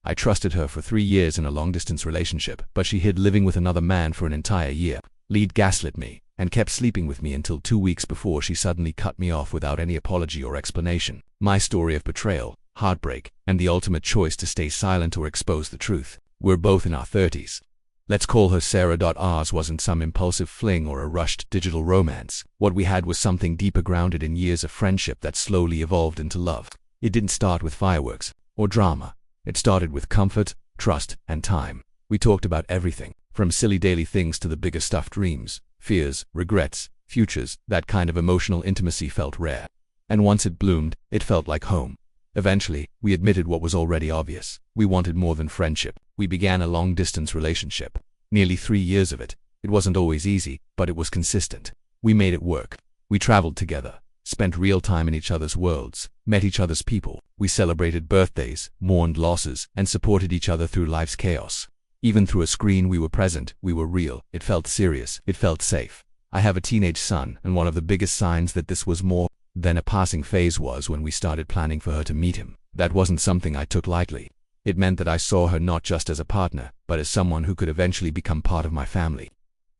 I trusted her for 3 years in a long-distance relationship, but she hid living with another man for an entire year. Lead gaslit me, and kept sleeping with me until 2 weeks before she suddenly cut me off without any apology or explanation. My story of betrayal, heartbreak, and the ultimate choice to stay silent or expose the truth. We're both in our 30s. Let's call her Sarah. Ours wasn't some impulsive fling or a rushed digital romance. What we had was something deeper, grounded in years of friendship that slowly evolved into love. It didn't start with fireworks or drama. It started with comfort, trust, and time. We talked about everything, from silly daily things to the bigger stuff: dreams, fears, regrets, futures. That kind of emotional intimacy felt rare. And once it bloomed, it felt like home. Eventually, we admitted what was already obvious. We wanted more than friendship. We began a long-distance relationship. Nearly 3 years of it. It wasn't always easy, but it was consistent. We made it work. We traveled together, spent real time in each other's worlds, met each other's people. We celebrated birthdays, mourned losses, and supported each other through life's chaos. Even through a screen, we were present, we were real. It felt serious, it felt safe. I have a teenage son, and one of the biggest signs that this was more than a passing phase was when we started planning for her to meet him. That wasn't something I took lightly. It meant that I saw her not just as a partner, but as someone who could eventually become part of my family.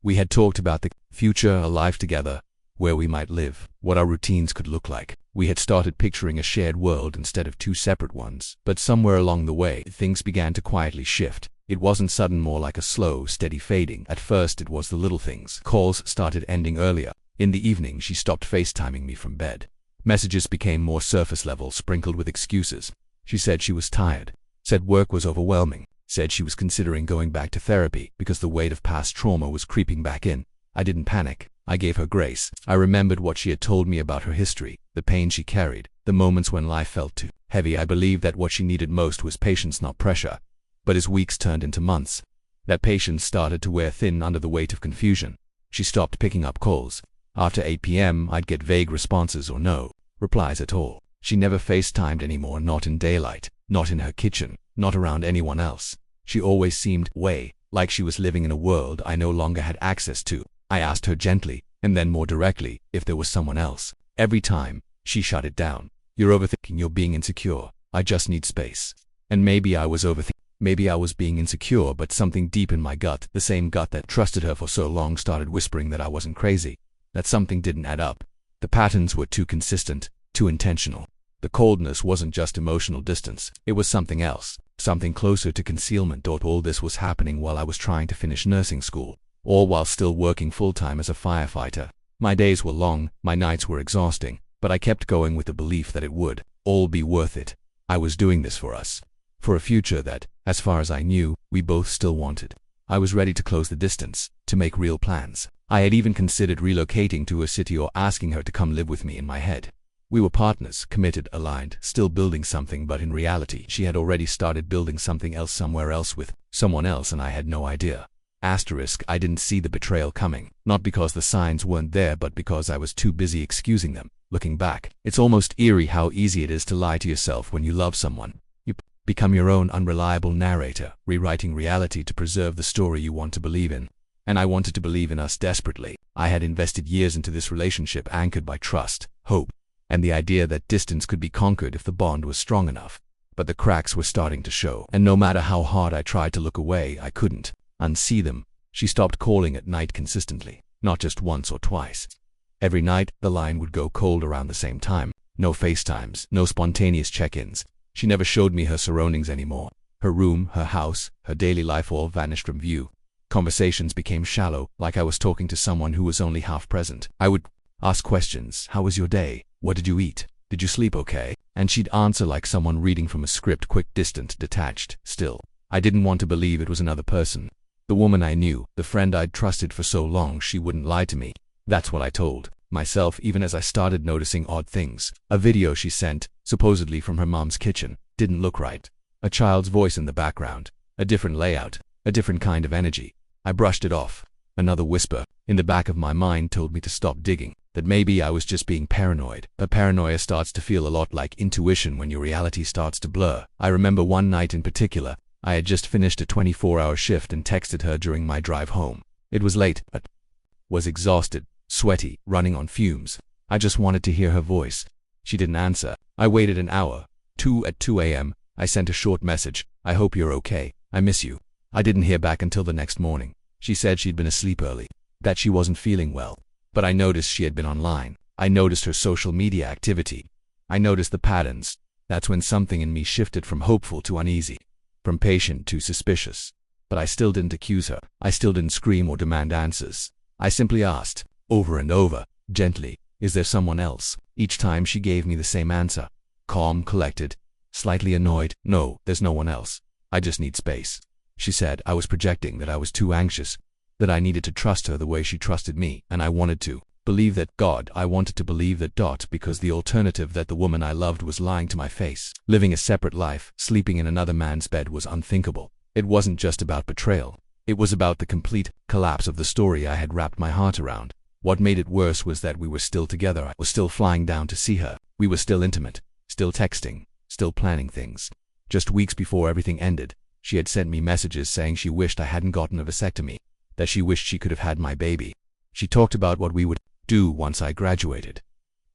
We had talked about the future, a life together, where we might live, what our routines could look like. We had started picturing a shared world instead of 2 separate ones. But somewhere along the way, things began to quietly shift. It wasn't sudden, more like a slow, steady fading. At first, it was the little things. Calls started ending earlier. In the evening, she stopped FaceTiming me from bed. Messages became more surface level, sprinkled with excuses. She said she was tired, said work was overwhelming, said she was considering going back to therapy because the weight of past trauma was creeping back in. I didn't panic. I gave her grace. I remembered what she had told me about her history, the pain she carried, the moments when life felt too heavy. I believed that what she needed most was patience, not pressure. But as weeks turned into months, that patience started to wear thin under the weight of confusion. She stopped picking up calls. After 8 p.m., I'd get vague responses or no replies at all. She never FaceTimed anymore, not in daylight, not in her kitchen, not around anyone else. She always seemed like she was living in a world I no longer had access to. I asked her gently, and then more directly, if there was someone else. Every time, she shut it down. You're overthinking, you're being insecure. I just need space. And maybe I was overthinking. Maybe I was being insecure, but something deep in my gut, the same gut that trusted her for so long, started whispering that I wasn't crazy, that something didn't add up. The patterns were too consistent, too intentional. The coldness wasn't just emotional distance, it was something else, something closer to concealment. All this was happening while I was trying to finish nursing school, all while still working full-time as a firefighter. My days were long, my nights were exhausting, but I kept going with the belief that it would all be worth it. I was doing this for us, for a future that, as far as I knew, we both still wanted. I was ready to close the distance, to make real plans. I had even considered relocating to a city or asking her to come live with me. In my head, we were partners, committed, aligned, still building something, but in reality, she had already started building something else somewhere else with someone else, and I had no idea. Asterisk, I didn't see the betrayal coming, not because the signs weren't there, but because I was too busy excusing them. Looking back, it's almost eerie how easy it is to lie to yourself when you love someone. You become your own unreliable narrator, rewriting reality to preserve the story you want to believe in. And I wanted to believe in us desperately. I had invested years into this relationship, anchored by trust, hope, and the idea that distance could be conquered if the bond was strong enough. But the cracks were starting to show, and no matter how hard I tried to look away, I couldn't unsee them. She stopped calling at night consistently, not just once or twice. Every night, the line would go cold around the same time. No FaceTimes, no spontaneous check-ins. She never showed me her surroundings anymore. Her room, her house, her daily life all vanished from view. Conversations became shallow, like I was talking to someone who was only half present. I would ask questions. How was your day? What did you eat? Did you sleep okay? And she'd answer like someone reading from a script, quick, distant, detached. Still, I didn't want to believe it was another person. The woman I knew, the friend I'd trusted for so long. She wouldn't lie to me. That's what I told myself, even as I started noticing odd things. A video she sent, supposedly from her mom's kitchen, didn't look right. A child's voice in the background, a different layout, a different kind of energy. I brushed it off. Another whisper in the back of my mind told me to stop digging, that maybe I was just being paranoid. But paranoia starts to feel a lot like intuition when your reality starts to blur. I remember one night in particular. I had just finished a 24-hour shift and texted her during my drive home. It was late, but was exhausted, sweaty, running on fumes. I just wanted to hear her voice. She didn't answer. I waited an hour. At 2 a.m., I sent a short message. I hope you're okay. I miss you. I didn't hear back until the next morning. She said she'd been asleep early, that she wasn't feeling well. But I noticed she had been online. I noticed her social media activity. I noticed the patterns. That's when something in me shifted from hopeful to uneasy, from patient to suspicious. But I still didn't accuse her. I still didn't scream or demand answers. I simply asked, over and over, gently, is there someone else? Each time she gave me the same answer. Calm, collected, slightly annoyed. No, there's no one else. I just need space. She said I was projecting, that I was too anxious, that I needed to trust her the way she trusted me, and I wanted to believe that. I wanted to believe that. Because the alternative, that the woman I loved was lying to my face, living a separate life, sleeping in another man's bed, was unthinkable. It wasn't just about betrayal. It was about the complete collapse of the story I had wrapped my heart around. What made it worse was that we were still together. I was still flying down to see her. We were still intimate, still texting, still planning things. Just weeks before everything ended, she had sent me messages saying she wished I hadn't gotten a vasectomy, that she wished she could have had my baby. She talked about what we would do once I graduated.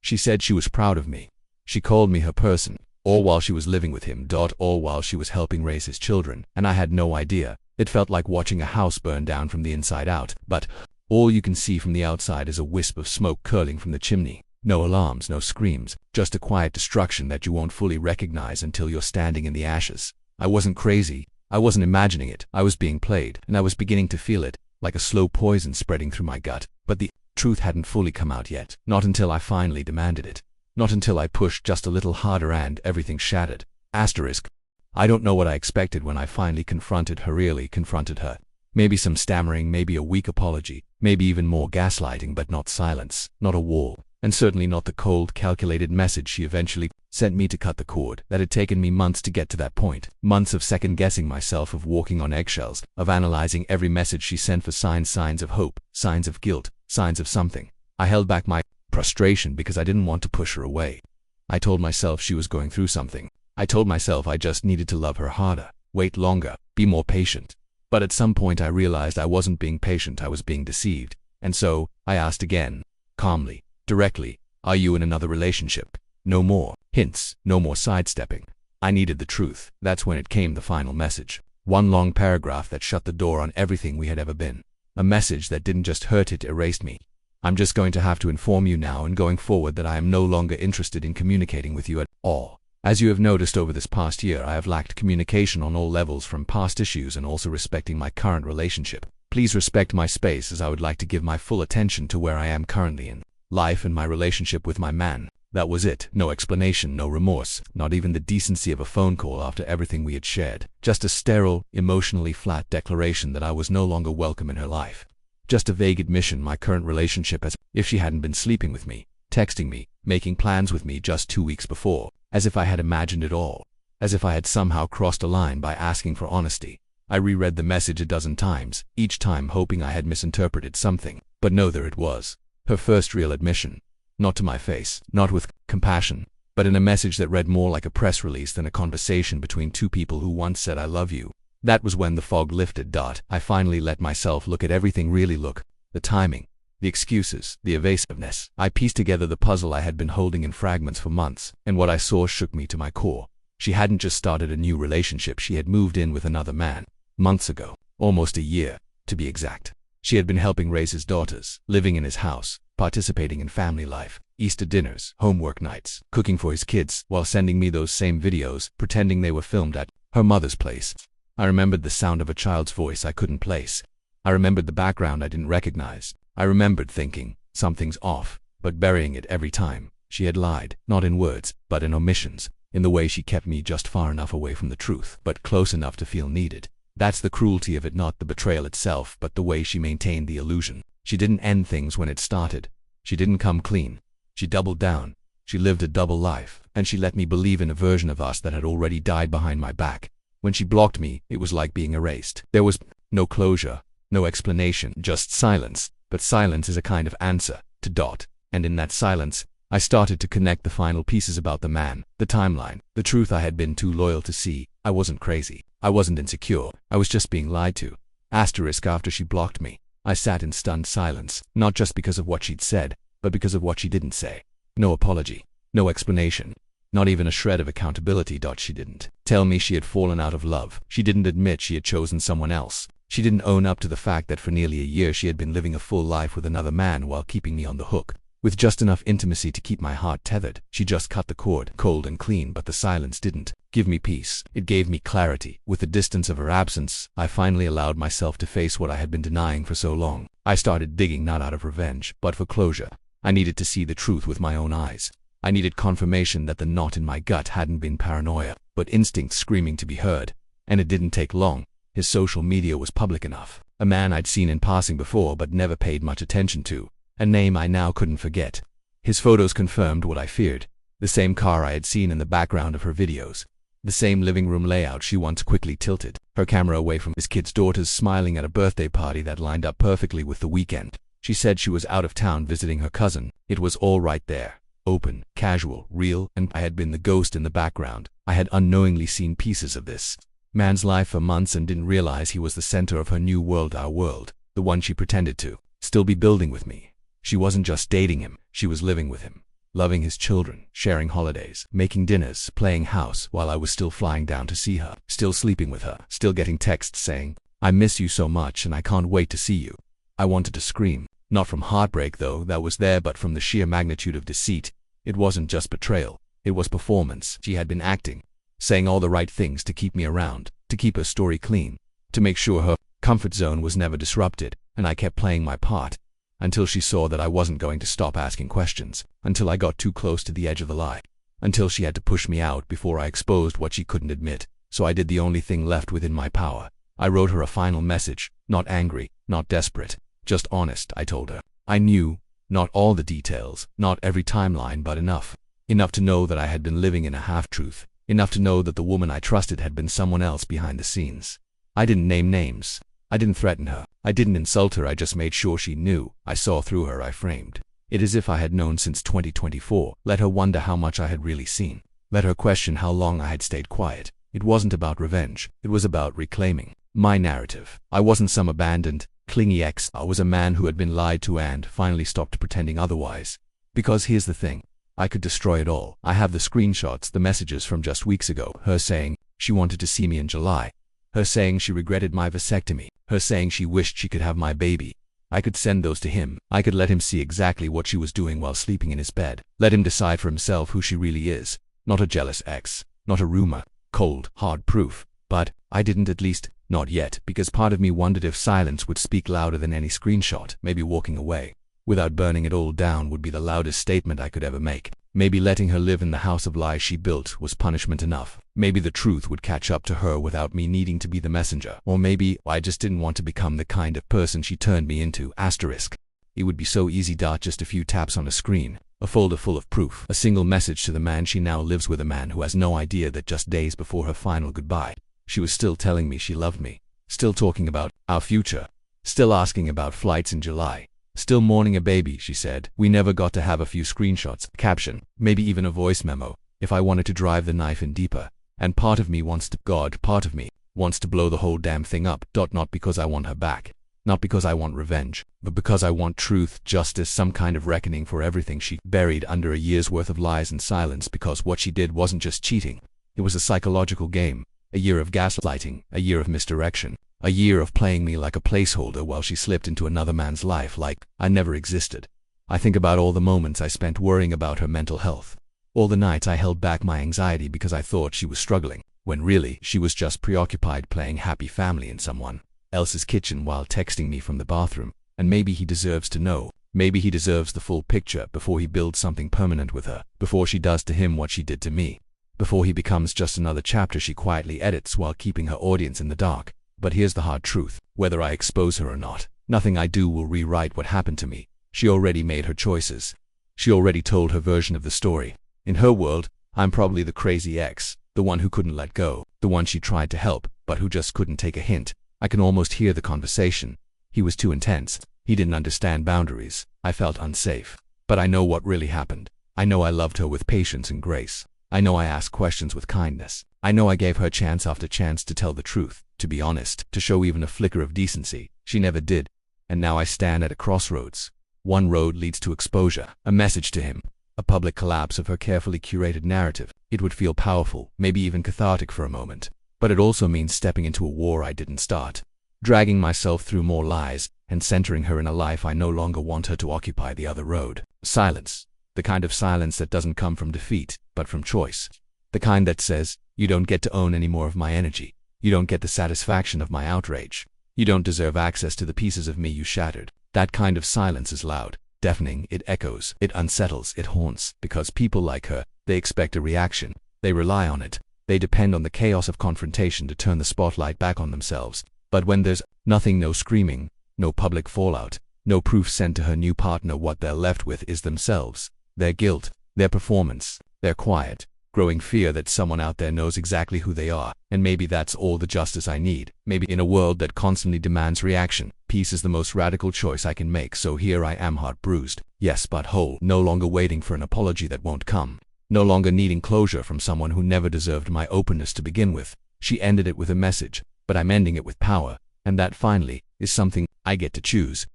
She said she was proud of me. She called me her person, all while she was living with him. All while she was helping raise his children, and I had no idea. It felt like watching a house burn down from the inside out, but all you can see from the outside is a wisp of smoke curling from the chimney. No alarms, no screams, just a quiet destruction that you won't fully recognize until you're standing in the ashes. I wasn't crazy. I wasn't imagining it. I was being played, and I was beginning to feel it, like a slow poison spreading through my gut. But the truth hadn't fully come out yet. Not until I finally demanded it. Not until I pushed just a little harder and everything shattered. Asterisk. I don't know what I expected when I finally confronted her. Maybe some stammering, maybe a weak apology, maybe even more gaslighting, but not silence, not a wall, and certainly not the cold, calculated message she eventually sent me to cut the cord. That had taken me months to get to that point. Months of second-guessing myself, of walking on eggshells, of analyzing every message she sent for signs of hope, signs of guilt, signs of something. I held back my frustration because I didn't want to push her away. I told myself she was going through something. I told myself I just needed to love her harder, wait longer, be more patient. But at some point I realized I wasn't being patient, I was being deceived. And so, I asked again, calmly, directly, are you in another relationship? No more hints, no more sidestepping. I needed the truth. That's when it came, the final message. One long paragraph that shut the door on everything we had ever been. A message that didn't just hurt, it erased me. I'm just going to have to inform you now and going forward that I am no longer interested in communicating with you at all. As you have noticed over this past year, I have lacked communication on all levels, from past issues and also respecting my current relationship. Please respect my space, as I would like to give my full attention to where I am currently in life and my relationship with my man. That was it. No explanation, no remorse, not even the decency of a phone call after everything we had shared. Just a sterile, emotionally flat declaration that I was no longer welcome in her life. Just a vague admission my current relationship, as if she hadn't been sleeping with me, texting me, making plans with me just 2 weeks before, as if I had imagined it all, as if I had somehow crossed a line by asking for honesty. I reread the message a dozen times, each time hoping I had misinterpreted something. But no, there it was. Her first real admission. Not to my face, not with compassion, but in a message that read more like a press release than a conversation between two people who once said I love you. That was when the fog lifted. I finally let myself look at everything, really look. The timing, the excuses, the evasiveness. I pieced together the puzzle I had been holding in fragments for months, and what I saw shook me to my core. She hadn't just started a new relationship, she had moved in with another man. Months ago. Almost a year, to be exact. She had been helping raise his daughters, living in his house, participating in family life, Easter dinners, homework nights, cooking for his kids, while sending me those same videos, pretending they were filmed at her mother's place. I remembered the sound of a child's voice I couldn't place. I remembered the background I didn't recognize. I remembered thinking, something's off, but burying it every time. She had lied, not in words, but in omissions, in the way she kept me just far enough away from the truth, but close enough to feel needed. That's the cruelty of it, not the betrayal itself, but the way she maintained the illusion. She didn't end things when it started. She didn't come clean. She doubled down. She lived a double life, and she let me believe in a version of us that had already died behind my back. When she blocked me, it was like being erased. There was no closure, no explanation, just silence. But silence is a kind of answer to . And in that silence, I started to connect the final pieces about the man, the timeline, the truth I had been too loyal to see. I wasn't crazy. I wasn't insecure. I was just being lied to. Asterisk. After she blocked me, I sat in stunned silence, not just because of what she'd said, but because of what she didn't say. No apology. No explanation. Not even a shred of accountability. She didn't tell me she had fallen out of love. She didn't admit she had chosen someone else. She didn't own up to the fact that for nearly a year she had been living a full life with another man while keeping me on the hook. With just enough intimacy to keep my heart tethered, she just cut the cord, cold and clean. But the silence didn't give me peace. It gave me clarity. With the distance of her absence, I finally allowed myself to face what I had been denying for so long. I started digging, not out of revenge, but for closure. I needed to see the truth with my own eyes. I needed confirmation that the knot in my gut hadn't been paranoia, but instinct screaming to be heard. And it didn't take long. His social media was public enough. A man I'd seen in passing before but never paid much attention to. A name I now couldn't forget. His photos confirmed what I feared. The same car I had seen in the background of her videos. The same living room layout she once quickly tilted her camera away from his kid's daughters, smiling at a birthday party that lined up perfectly with the weekend. She said she was out of town visiting her cousin. It was all right there. Open, casual, real, and I had been the ghost in the background. I had unknowingly seen pieces of this man's life for months and didn't realize he was the center of her new world, our world, the one she pretended to still be building with me. She wasn't just dating him, she was living with him, loving his children, sharing holidays, making dinners, playing house while I was still flying down to see her, still sleeping with her, still getting texts saying, "I miss you so much and I can't wait to see you." I wanted to scream, not from heartbreak though, that was there, but from the sheer magnitude of deceit. It wasn't just betrayal, it was performance. She had been acting, saying all the right things to keep me around, to keep her story clean, to make sure her comfort zone was never disrupted, and I kept playing my part. Until she saw that I wasn't going to stop asking questions, until I got too close to the edge of the lie, until she had to push me out before I exposed what she couldn't admit. So I did the only thing left within my power. I wrote her a final message, not angry, not desperate, just honest. I told her I knew, not all the details, not every timeline, but enough. Enough to know that I had been living in a half-truth, enough to know that the woman I trusted had been someone else behind the scenes. I didn't name names. I didn't threaten her. I didn't insult her. I just made sure she knew. I saw through her. I framed it as if I had known since 2024. Let her wonder how much I had really seen. Let her question how long I had stayed quiet. It wasn't about revenge. It was about reclaiming my narrative. I wasn't some abandoned, clingy ex. I was a man who had been lied to and finally stopped pretending otherwise. Because here's the thing. I could destroy it all. I have the screenshots, the messages from just weeks ago. Her saying she wanted to see me in July. Her saying she regretted my vasectomy. Her saying she wished she could have my baby. I could send those to him. I could let him see exactly what she was doing while sleeping in his bed. Let him decide for himself who she really is. Not a jealous ex. Not a rumor. Cold, hard proof. But I didn't, at least not yet, because part of me wondered if silence would speak louder than any screenshot. Maybe walking away without burning it all down would be the loudest statement I could ever make. Maybe letting her live in the house of lies she built was punishment enough. Maybe the truth would catch up to her without me needing to be the messenger. Or maybe I just didn't want to become the kind of person she turned me into. Asterisk. It would be so easy. Just a few taps on a screen. A folder full of proof. A single message to the man she now lives with, a man who has no idea that just days before her final goodbye, she was still telling me she loved me. Still talking about our future. Still asking about flights in July. Still mourning a baby, she said. We never got to have a few screenshots, caption, maybe even a voice memo, if I wanted to drive the knife in deeper. And part of me wants to, part of me wants to blow the whole damn thing up. Not because I want her back. Not because I want revenge, but because I want truth, justice, some kind of reckoning for everything she buried under a year's worth of lies and silence. Because what she did wasn't just cheating. It was a psychological game. A year of gaslighting, a year of misdirection. A year of playing me like a placeholder while she slipped into another man's life like I never existed. I think about all the moments I spent worrying about her mental health. All the nights I held back my anxiety because I thought she was struggling, when really she was just preoccupied playing happy family in someone else's kitchen while texting me from the bathroom. And maybe he deserves to know. Maybe he deserves the full picture before he builds something permanent with her. Before she does to him what she did to me. Before he becomes just another chapter she quietly edits while keeping her audience in the dark. But here's the hard truth. Whether I expose her or not, nothing I do will rewrite what happened to me. She already made her choices. She already told her version of the story. In her world, I'm probably the crazy ex, the one who couldn't let go, the one she tried to help, but who just couldn't take a hint. I can almost hear the conversation. He was too intense. He didn't understand boundaries. I felt unsafe. But I know what really happened. I know I loved her with patience and grace. I know I asked questions with kindness. I know I gave her chance after chance to tell the truth, to be honest, to show even a flicker of decency. She never did. And now I stand at a crossroads. One road leads to exposure, a message to him. a public collapse of her carefully curated narrative. It would feel powerful, maybe even cathartic for a moment. But it also means stepping into a war I didn't start, dragging myself through more lies, and centering her in a life I no longer want her to occupy. The other road. Silence. The kind of silence that doesn't come from defeat, but from choice. The kind that says, you don't get to own any more of my energy. You don't get the satisfaction of my outrage. You don't deserve access to the pieces of me you shattered. That kind of silence is loud, deafening, it echoes, it unsettles, it haunts, because people like her, they expect a reaction. They rely on it. They depend on the chaos of confrontation to turn the spotlight back on themselves. But when there's nothing, no screaming, no public fallout, no proof sent to her new partner, what they're left with is themselves, their guilt, their performance, their quiet, growing fear that someone out there knows exactly who they are. And maybe that's all the justice I need. Maybe in a world that constantly demands reaction, peace is the most radical choice I can make. So here I am, heart bruised, yes, but whole, no longer waiting for an apology that won't come, no longer needing closure from someone who never deserved my openness to begin with. She ended it with a message, but I'm ending it with power, and that finally is something I get to choose.